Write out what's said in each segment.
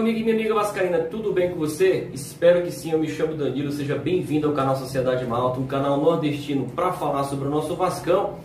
amigo e minha amiga vascaína, tudo bem com você? Espero que sim, eu me chamo Danilo, seja bem-vindo ao canal Sociedade Malta, um canal nordestino para falar sobre o nosso Vascão.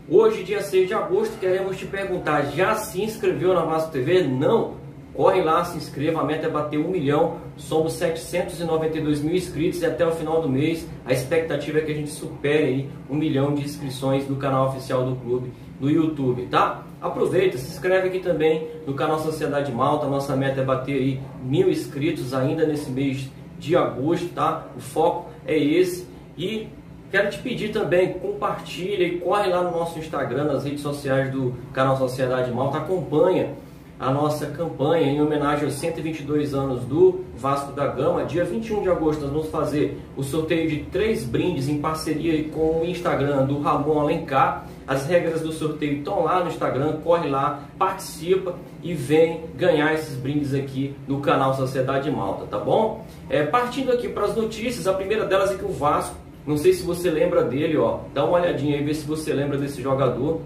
Hoje, dia 6 de agosto, queremos te perguntar, já se inscreveu na Vasco TV? Não? Corre lá, se inscreva, a meta é bater 1 milhão, somos 792 mil inscritos e até o final do mês a expectativa é que a gente supere aí 1 milhão de inscrições no canal oficial do clube no YouTube, tá? Aproveita, se inscreve aqui também no canal Sociedade Malta, nossa meta é bater aí 1000 inscritos ainda nesse mês de agosto, tá? O foco é esse e quero te pedir também, compartilha e corre lá no nosso Instagram, nas redes sociais do canal Sociedade Malta, acompanha a nossa campanha em homenagem aos 122 anos do Vasco da Gama. Dia 21 de agosto nós vamos fazer o sorteio de 3 brindes em parceria com o Instagram do Ramon Alencar. As regras do sorteio estão lá no Instagram, corre lá, participa e vem ganhar esses brindes aqui no canal Sociedade Malta, tá bom? Partindo aqui para as notícias, a primeira delas é que o Vasco, não sei se você lembra dele, ó, dá uma olhadinha aí, vê se você lembra desse jogador.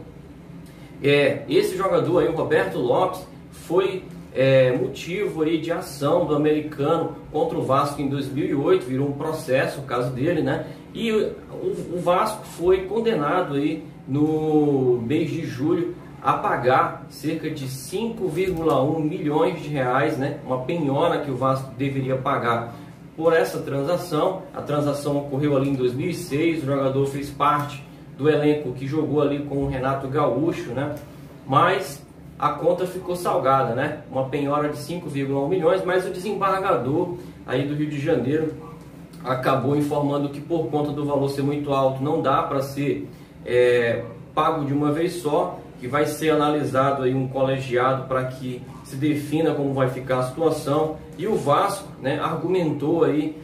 Esse jogador aí, o Roberto Lopes, foi motivo aí de ação do americano contra o Vasco em 2008, virou um processo o caso dele, né? E o Vasco foi condenado aí no mês de julho a pagar cerca de 5,1 milhões de reais, né? Uma penhora que o Vasco deveria pagar por essa transação. A transação ocorreu ali em 2006, o jogador fez parte do elenco que jogou ali com o Renato Gaúcho, né? Mas a conta ficou salgada, né? Uma penhora de 5,1 milhões, mas o desembargador aí do Rio de Janeiro acabou informando que por conta do valor ser muito alto, não dá para ser pago de uma vez só, que vai ser analisado aí um colegiado para que se defina como vai ficar a situação. E o Vasco, né, argumentou aí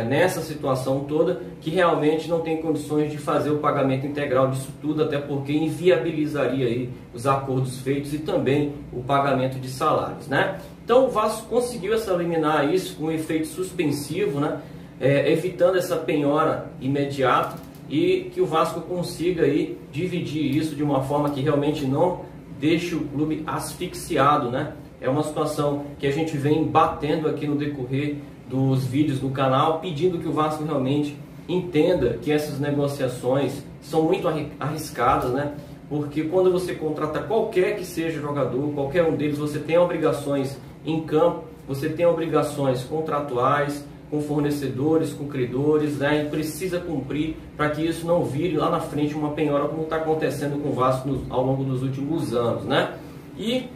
nessa situação toda que realmente não tem condições de fazer o pagamento integral disso tudo, até porque inviabilizaria aí os acordos feitos e também o pagamento de salários, né? Então o Vasco conseguiu eliminar isso com um efeito suspensivo, né? Evitando essa penhora imediata e que o Vasco consiga aí dividir isso de uma forma que realmente não deixe o clube asfixiado, né? É uma situação que a gente vem batendo aqui no decorrer dos vídeos do canal, pedindo que o Vasco realmente entenda que essas negociações são muito arriscadas, né? Porque quando você contrata qualquer que seja jogador, qualquer um deles, você tem obrigações em campo, você tem obrigações contratuais, com fornecedores, com credores, né? E precisa cumprir para que isso não vire lá na frente uma penhora, como está acontecendo com o Vasco ao longo dos últimos anos, né? E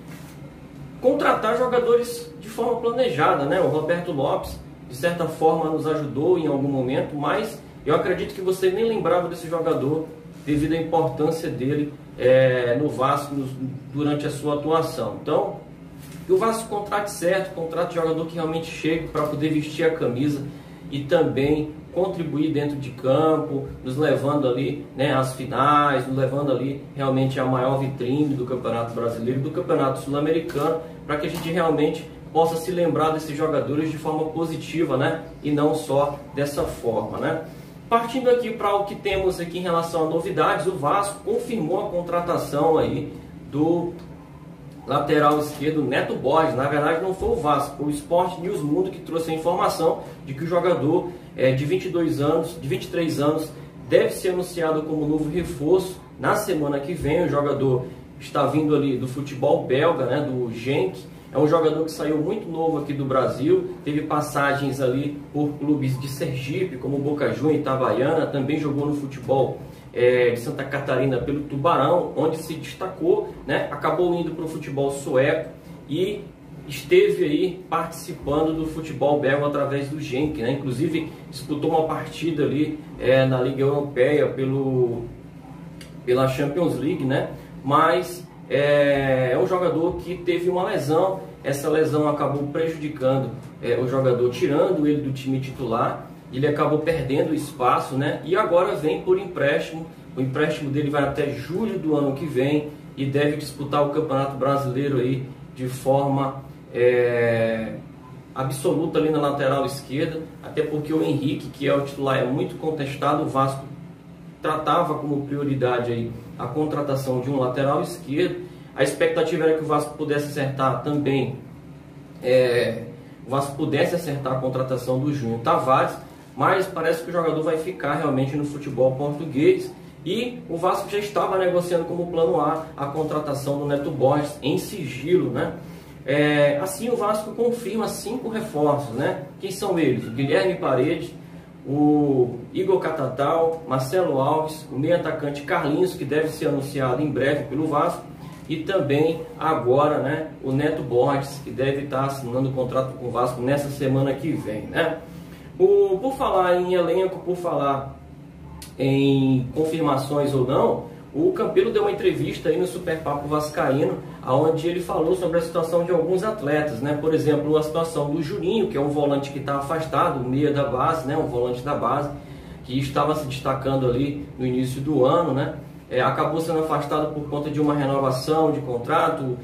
contratar jogadores de forma planejada, né? O Roberto Lopes, de certa forma, nos ajudou em algum momento, mas eu acredito que você nem lembrava desse jogador devido à importância dele no Vasco durante a sua atuação. Então, que o Vasco contrate certo, contrate jogador que realmente chegue para poder vestir a camisa e também contribuir dentro de campo, nos levando ali, né, às finais, nos levando ali realmente à maior vitrine do Campeonato Brasileiro, do Campeonato Sul-Americano, para que a gente realmente possa se lembrar desses jogadores de forma positiva, né, e não só dessa forma, né. Partindo aqui para o que temos aqui em relação a novidades, o Vasco confirmou a contratação aí do lateral esquerdo Neto Borges. Na verdade não foi o Vasco, foi o Sport News Mundo que trouxe a informação de que o jogador de 23 anos deve ser anunciado como novo reforço na semana que vem. O jogador está vindo ali do futebol belga, né, do Genk. É um jogador que saiu muito novo aqui do Brasil, teve passagens ali por clubes de Sergipe, como Boca Juniors e Itabaiana, também jogou no futebol de Santa Catarina pelo Tubarão, onde se destacou, né? Acabou indo para o futebol sueco e esteve aí participando do futebol belga através do Genk, né? Inclusive disputou uma partida ali na Liga Europeia pela Champions League, né? Mas é um jogador que teve uma lesão, essa lesão acabou prejudicando o jogador, tirando ele do time titular. Ele acabou perdendo espaço, né? E agora vem por empréstimo. O empréstimo dele vai até julho do ano que vem e deve disputar o Campeonato Brasileiro aí de forma absoluta ali na lateral esquerda, até porque o Henrique, que é o titular, é muito contestado. O Vasco tratava como prioridade aí a contratação de um lateral esquerdo. A expectativa era que o Vasco pudesse acertar também o Vasco pudesse acertar a contratação do Júnior Tavares, mas parece que o jogador vai ficar realmente no futebol português. E o Vasco já estava negociando como plano A contratação do Neto Borges em sigilo, né? Assim o Vasco confirma 5 reforços, né? Quem são eles? O Guilherme Paredes, o Igor Catatal, Marcelo Alves, o meio atacante Carlinhos, que deve ser anunciado em breve pelo Vasco, e também agora, né, o Neto Borges, que deve estar assinando o contrato com o Vasco nessa semana que vem, né? Por falar em elenco, por falar em confirmações ou não, o Campelo deu uma entrevista aí no Super Papo Vascaíno, onde ele falou sobre a situação de alguns atletas, né? Por exemplo, a situação do Juninho, que é um volante que está afastado, o meia da base, né? Um volante da base, que estava se destacando ali no início do ano, né? Acabou sendo afastado por conta de uma renovação de contrato.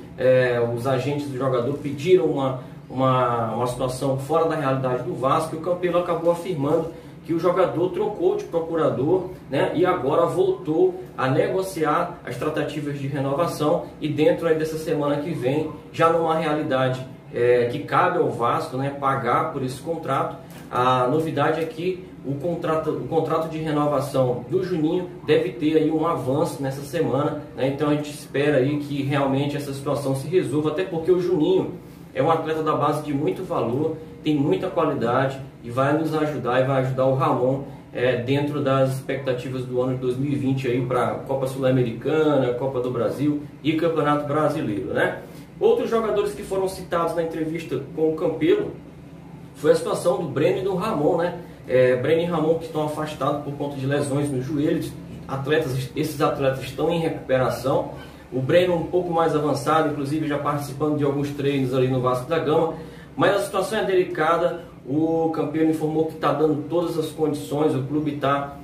Os agentes do jogador pediram uma situação fora da realidade do Vasco, e o Campelo acabou afirmando que o jogador trocou de procurador, né, e agora voltou a negociar as tratativas de renovação, e dentro aí dessa semana que vem, já numa realidade que cabe ao Vasco, né, pagar por esse contrato. A novidade é que o contrato de renovação do Juninho deve ter aí um avanço nessa semana, né? Então a gente espera aí que realmente essa situação se resolva, até porque o Juninho é um atleta da base de muito valor, tem muita qualidade e vai nos ajudar, e vai ajudar o Ramon dentro das expectativas do ano de 2020 aí para Copa Sul-Americana, Copa do Brasil e Campeonato Brasileiro, né? Outros jogadores que foram citados na entrevista com o Campelo foi a situação do Breno e do Ramon, né? Breno e Ramon, que estão afastados por conta de lesões nos joelhos. Esses atletas estão em recuperação. O Breno um pouco mais avançado, inclusive já participando de alguns treinos ali no Vasco da Gama. Mas a situação é delicada. O Campelo informou que está dando todas as condições, o clube está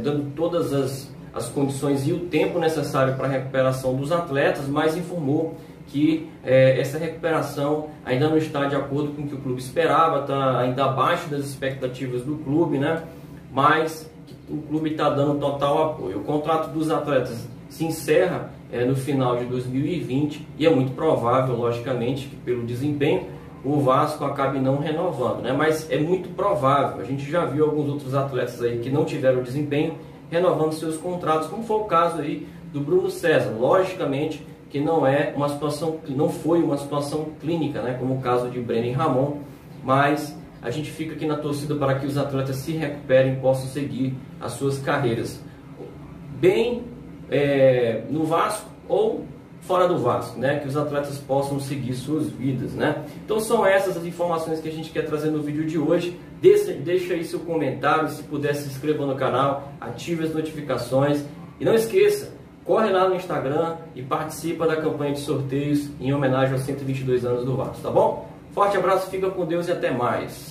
dando todas as condições e o tempo necessário para a recuperação dos atletas, mas informou que essa recuperação ainda não está de acordo com o que o clube esperava, está ainda abaixo das expectativas do clube, né? Mas o clube está dando total apoio. O contrato dos atletas se encerra no final de 2020 e é muito provável, logicamente, que pelo desempenho o Vasco acabe não renovando, né? Mas é muito provável. A gente já viu alguns outros atletas aí que não tiveram desempenho renovando seus contratos, como foi o caso aí do Bruno César. Logicamente que não foi uma situação clínica, né? Como o caso de Breno e Ramon, mas a gente fica aqui na torcida para que os atletas se recuperem e possam seguir as suas carreiras bem no Vasco ou fora do Vasco, né? Que os atletas possam seguir suas vidas, né? Então são essas as informações que a gente quer trazer no vídeo de hoje. Deixa aí seu comentário, se puder se inscreva no canal, ative as notificações e não esqueça, corre lá no Instagram e participa da campanha de sorteios em homenagem aos 122 anos do Vasco, tá bom? Forte abraço, fica com Deus e até mais!